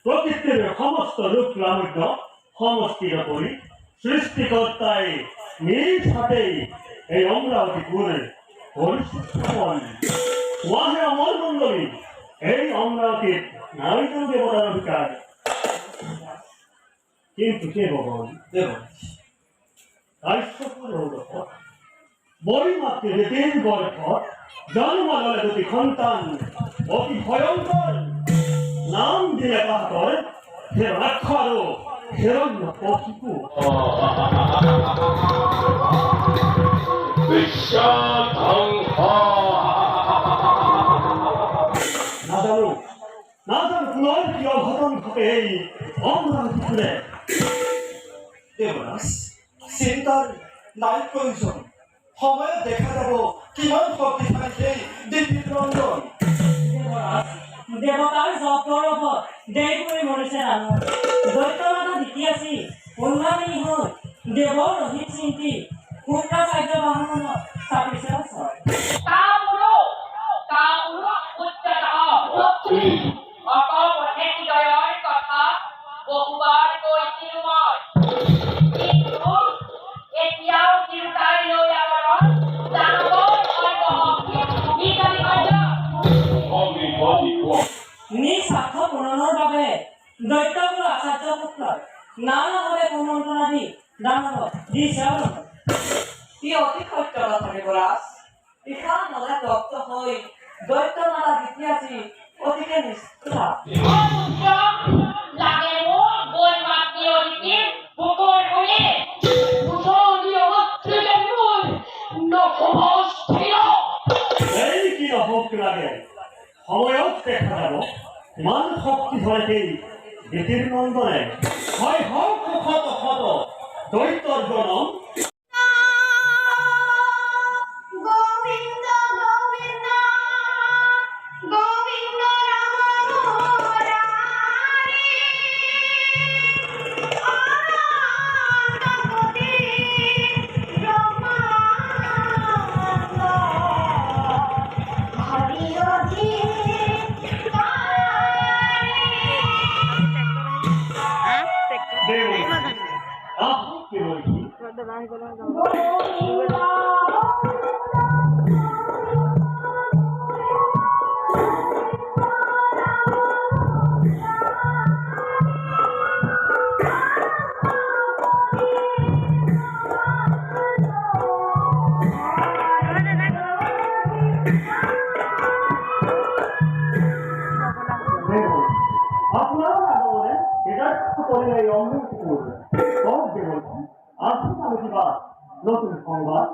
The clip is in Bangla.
প্রকৃতির সমস্ত রূপ লালিত সমষ্টির করি সৃষ্টিকর্তায় নিজ হাতেই এই অমরাবতীপুরের পরিষ্কার ওয়াহে অমর মন্ডলী এই অমরাবতীর নারীজন দেবতার অধিকার। কিন্তু কে ভগবান বড়ি মাত্রে যে তিন বড় পথ জন্মালে দুটি সন্তান অতি ভয়ঙ্কর নাম দিয়ে তাহার হেরাক্ষর হিরণ্য কশিপু। না জানো পুনর কি অঘটন ঘটে এই অমরাবতীপুরে। দেবদাস চিন্তার নাই প্রয়োজন, সময় দেখা যাব কিমান শক্তিশালী সেই দিব্যিক ৰঞ্জন। দেৱতাৰ জপৰ ওপৰত দেশ কৰি মৰিছে ডাঙৰ দৈত্যমাতা জিকি আছি উন্নতি হ'ল দেৱৰ ৰহিত চিন্তি পুত্ৰ চাৰ্য বাহনত চাপিছে বহুবাৰ কৈছিলো মই, কিন্তু এতিয়াও চিন্তাই লৈ আমাৰ নিঃস্বাৰ্থ পূৰণৰ বাবে দৈত্যকুল আচাৰ্য পুত্ৰৰ নানাভাৱে কুমন্ত্ৰণা দি দানৱ দিছে। ই অতি সত্য কথা দেৱৰাজ। ইখান নদা দগ্ধ হৈ দৈত্য মাতা জিকি আছি অতিকে নিষ্ঠুৰা। সময়ত দেখা যাব ইমান শক্তি ধৰে জ্যোতিৰ নন্দনে হয় হওক শত শত দৈত্যৰ জনম। আপনারা বলেন এটা করে এই অমৃতপুর সব দেবতা আসুন আমি নতুন সংবাদ।